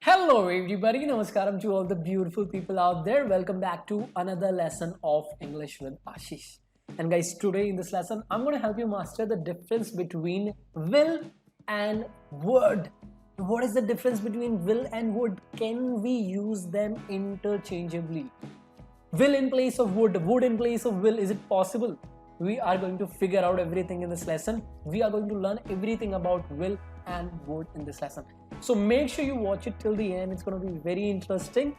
Hello everybody, namaskaram to all the beautiful people out there. Welcome back to another lesson of English with Ashish. And guys, today in this lesson, I'm going to help you master the difference between will and would. What is the difference between will and would? Can we use them interchangeably? Will in place of would in place of will, is it possible? We are going to figure out everything in this lesson. We are going to learn everything about will and would in this lesson. So make sure you watch it till the end. It's going to be very interesting.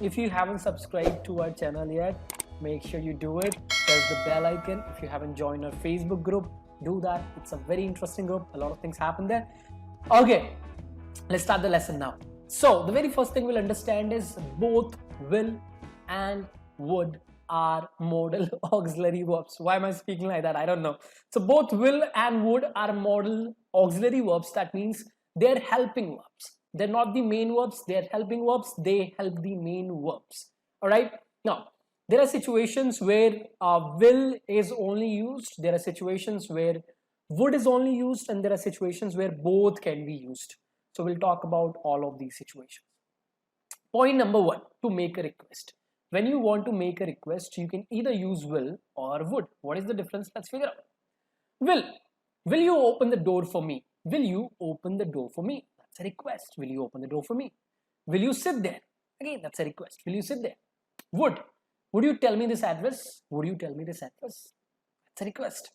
If you haven't subscribed to our channel yet, make sure you do it. Press the bell icon. If you haven't joined our Facebook group, do that. It's a very interesting group. A lot of things happen there. Okay, let's start the lesson now. So the very first thing we'll understand is both will and would are modal auxiliary verbs. Why am I speaking like that? I don't know. So both will and would are modal auxiliary verbs. That means they're helping verbs. They're not the main verbs, they're helping verbs. They help the main verbs. All right. Now, there are situations where will is only used. There are situations where would is only used, and there are situations where both can be used. So we'll talk about all of these situations. Point number one, to make a request. When you want to make a request, you can either use will or would. What is the difference? Let's figure out. Will you open the door for me? Will you open the door for me? That's a request. Will you open the door for me? Will you sit there? Again, that's a request. Will you sit there? Would you tell me this address? Would you tell me this address? That's a request.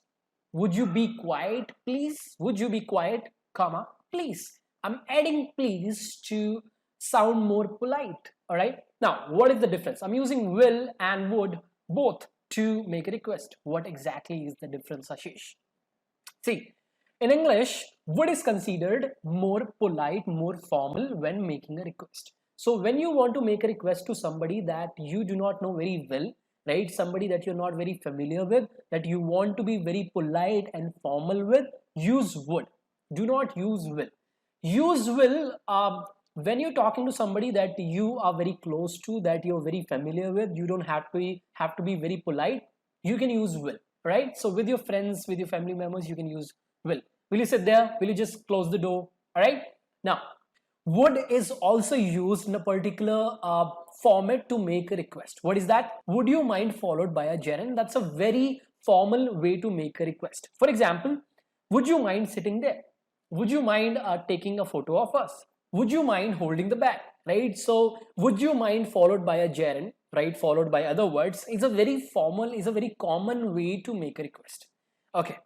Would you be quiet, please? Would you be quiet, comma, please? I'm adding please to sound more polite. All right. Now, what is the difference? I'm using will and would both to make a request. What exactly is the difference, Ashish? See, in English, would is considered more polite, more formal when making a request. So when you want to make a request to somebody that you do not know very well, right? Somebody that you're not very familiar with, that you want to be very polite and formal with, use would. Do not use will. Use will when you're talking to somebody that you are very close to, that you're very familiar with. You don't have to be very polite. You can use will, right? So with your friends, with your family members, you can use will. Will you sit there? Will you just close the door? All right. Now, would is also used in a particular format to make a request. What is that? Would you mind followed by a gerund? That's a very formal way to make a request. For example, would you mind sitting there? Would you mind taking a photo of us? Would you mind holding the bag? Right? So would you mind followed by a gerund, right? Followed by other words is a very formal, is a very common way to make a request. Okay.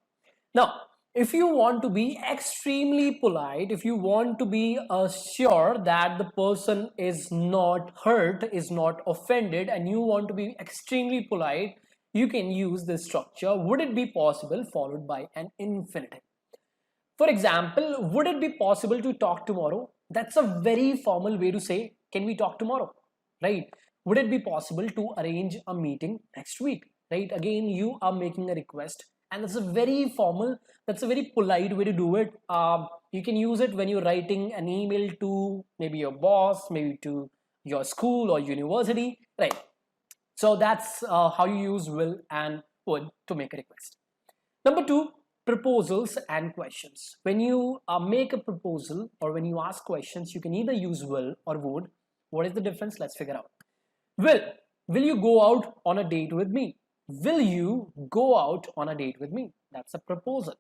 Now, if you want to be extremely polite, if you want to be sure that the person is not hurt, is not offended, and you want to be extremely polite, you can use this structure. Would it be possible followed by an infinitive? For example, would it be possible to talk tomorrow? That's a very formal way to say, can we talk tomorrow? Right? Would it be possible to arrange a meeting next week? Right? Again, you are making a request, and that's a very formal, that's a very polite way to do it. You can use it when you're writing an email to maybe your boss, maybe to your school or university, right? So that's how you use will and would to make a request. Number two, proposals and questions. When you make a proposal or when you ask questions, you can either use will or would. What is the difference? Let's figure out. Will you go out on a date with me? Will you go out on a date with me? That's a proposal.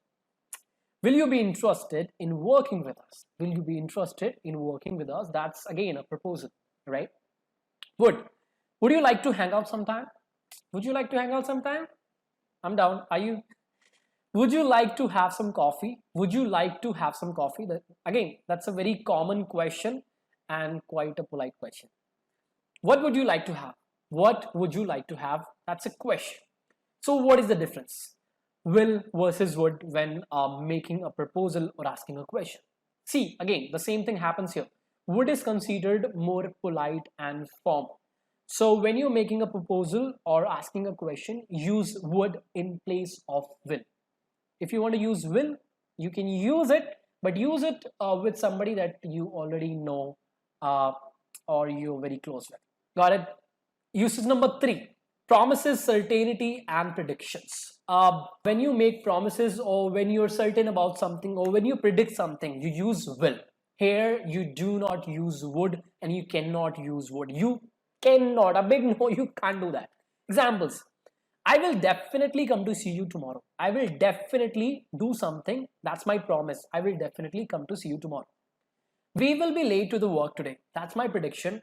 Will you be interested in working with us? Will you be interested in working with us? That's again a proposal, right? Would you like to hang out sometime? Would you like to hang out sometime? I'm down. Are you? Would you like to have some coffee? Would you like to have some coffee? Again, that's a very common question and quite a polite question. What would you like to have? What would you like to have? That's a question. So what is the difference? Will versus would when making a proposal or asking a question. See, again, the same thing happens here. Would is considered more polite and formal. So when you're making a proposal or asking a question, use would in place of will. If you want to use will, you can use it, but use it with somebody that you already know or you're very close with. Got it? Usage number three, promises, certainty, and predictions. When you make promises or when you're certain about something or when you predict something, you use will. Here you do not use would and you cannot use would. You cannot, a big no, you can't do that. Examples: I will definitely come to see you tomorrow. I will definitely do something. That's my promise. I will definitely come to see you tomorrow. We will be late to the work today. That's my prediction.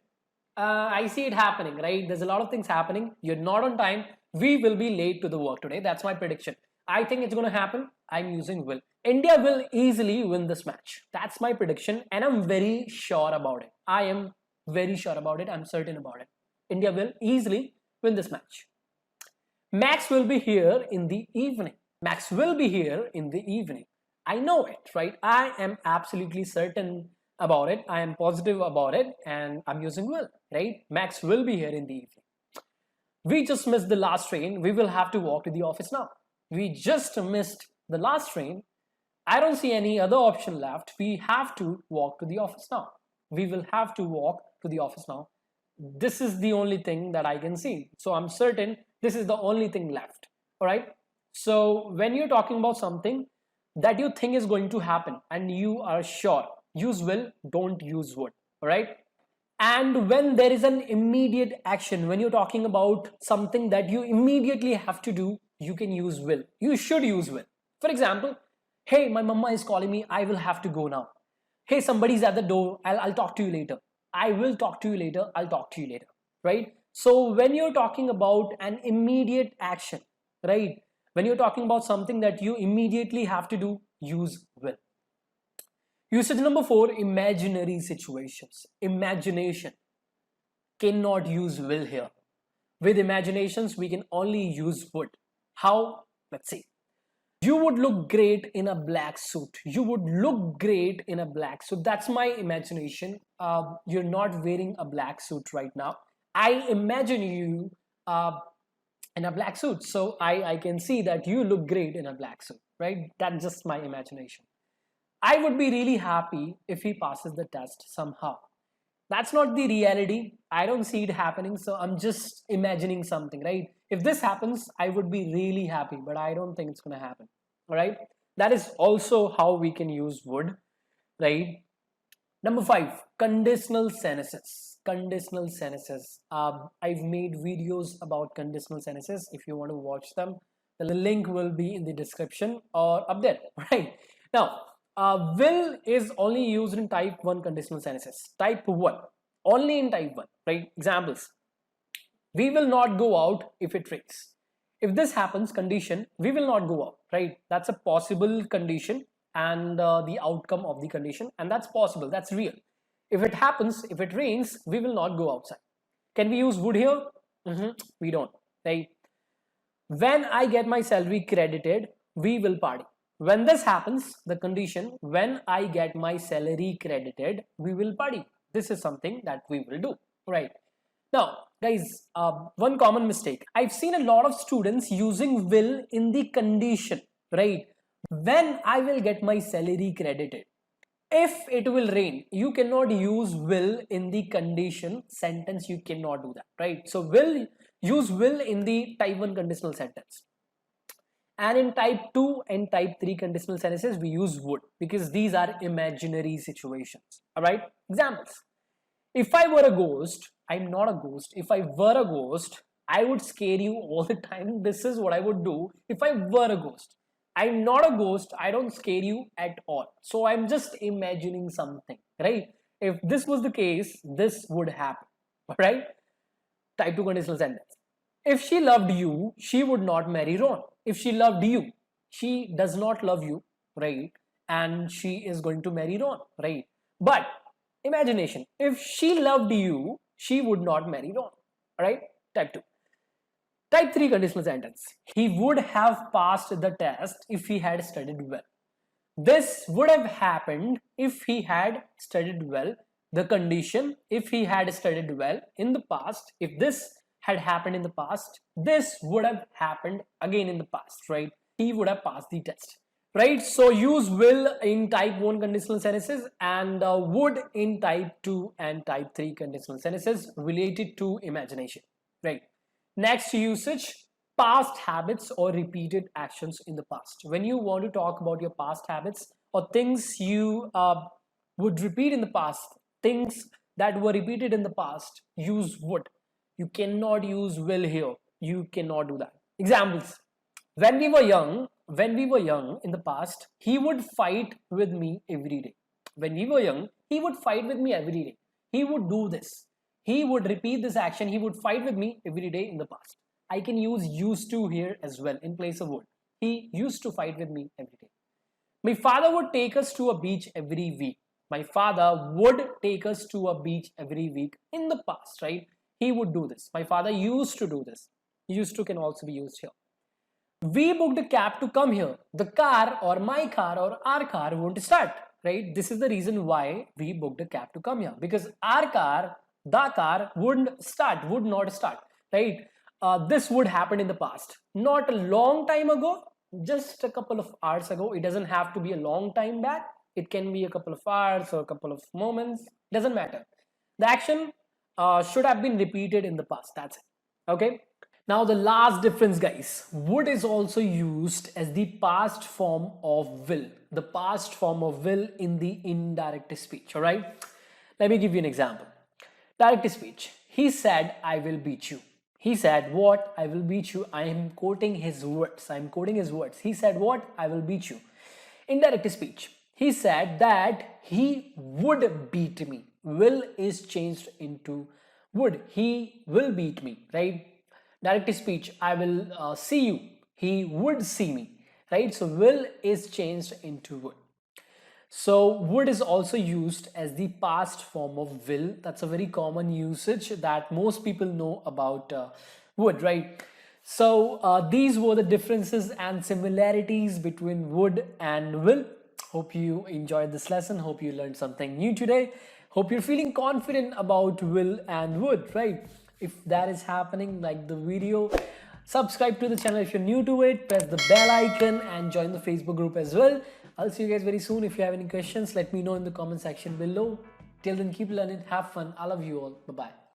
I see it happening, right? There's a lot of things happening. You're not on time. We will be late to the work today. That's my prediction. I think it's going to happen. I'm using will. India will easily win this match. That's my prediction, and I'm very sure about it. I am very sure about it. I'm certain about it. India will easily win this match. Max will be here in the evening. Max will be here in the evening. I know it, right? I am absolutely certain about it. I am positive about it, and I'm using will, right? Max will be here in the evening. We just missed the last train. We will have to walk to the office now. We just missed the last train. I don't see any other option left. We have to walk to the office now. We will have to walk to the office now. This is the only thing that I can see. So I'm certain this is the only thing left. All right. So when you're talking about something that you think is going to happen and you are sure, use will, don't use would. All right. And when there is an immediate action, when you're talking about something that you immediately have to do, you can use will. You should use will. For example, hey, my mama is calling me. I will have to go now. Hey, somebody's at the door. I'll talk to you later. I will talk to you later. I'll talk to you later. Right? So when you're talking about an immediate action, right? When you're talking about something that you immediately have to do, use will. Usage number 4, imaginary situations. Imagination. Cannot use will here. With imaginations, we can only use would. How? Let's see. You would look great in a black suit. You would look great in a black suit. That's my imagination. You're not wearing a black suit right now. I imagine you in a black suit. So I can see that you look great in a black suit, right? That's just my imagination. I would be really happy if he passes the test somehow. That's not the reality. I don't see it happening. So I'm just imagining something, right? If this happens, I would be really happy, but I don't think it's going to happen. All right. That is also how we can use would, right? Number 5, conditional sentences. Conditional sentences. I've made videos about conditional sentences. If you want to watch them, the link will be in the description or up there, right? Now, will is only used in type 1 conditional sentences. Type 1. Only in type 1, right? Examples. We will not go out if it rains. If this happens, condition, we will not go out, right? That's a possible condition and the outcome of the condition, and that's possible, that's real. If it happens, if it rains, we will not go outside. Can we use would here? We don't, right? When I get my salary credited, we will party. When this happens, the condition, when I get my salary credited, we will party. This is something that we will do, right? Now, guys, one common mistake. I've seen a lot of students using will in the condition, right? When I will get my salary credited. If it will rain, you cannot use will in the condition sentence. You cannot do that, right? So will, use will in the type 1 conditional sentence. And in type 2 and type 3 conditional sentences, we use would because these are imaginary situations. All right. Examples. If I were a ghost, I'm not a ghost. If I were a ghost, I would scare you all the time. This is what I would do if I were a ghost. I'm not a ghost. I don't scare you at all. So I'm just imagining something, right? If this was the case, this would happen, all right? Type 2 conditional sentence. If she loved you, she would not marry Ron. If she loved you, she does not love you, right? And she is going to marry Ron, right? But imagination, if she loved you, she would not marry Ron, right? Type 2. Type 3 conditional sentence. He would have passed the test if he had studied well. This would have happened if he had studied well. The condition, if he had studied well in the past, if this had happened in the past, this would have happened again in the past, right? He would have passed the test, right? So use will in type 1 conditional sentences and would in type 2 and type 3 conditional sentences related to imagination, right? Next usage, past habits or repeated actions in the past. When you want to talk about your past habits or things you would repeat in the past, things that were repeated in the past, use would. You cannot use will here. You cannot do that. Examples. When we were young in the past, he would fight with me every day. When we were young, he would fight with me every day. He would do this. He would repeat this action. He would fight with me every day in the past. I can use used to here as well in place of would. He used to fight with me every day. My father would take us to a beach every week. My father would take us to a beach every week in the past, right? He would do this. My father used to do this. Used to can also be used here. We booked a cab to come here. The car or my car or our car won't start, right? This is the reason why we booked a cab to come here, because our car, the car would not start, right? This would happen in the past, not a long time ago, just a couple of hours ago. It doesn't have to be a long time back. It can be a couple of hours or a couple of moments. Doesn't matter. The action should have been repeated in the past. That's it. Okay. Now the last difference, guys, would is also used as the past form of will. The past form of will in the indirect speech. All right. Let me give you an example. Direct speech. He said, I will beat you. He said, what? I will beat you. I am quoting his words. I am quoting his words. He said, what? I will beat you. Indirect speech. He said that he would beat me. Will is changed into would. He will beat me, right? Direct speech. I will see you. He would see me, right? So will is changed into would. So would is also used as the past form of will. That's a very common usage that most people know about would, right? So these were the differences and similarities between would and will. Hope you enjoyed this lesson. Hope you learned something new today. Hope you're feeling confident about will and would, right? If that is happening, like the video, subscribe to the channel if you're new to it, press the bell icon and join the Facebook group as well. I'll see you guys very soon. If you have any questions, let me know in the comment section below. Till then, keep learning, have fun. I love you all. Bye-bye.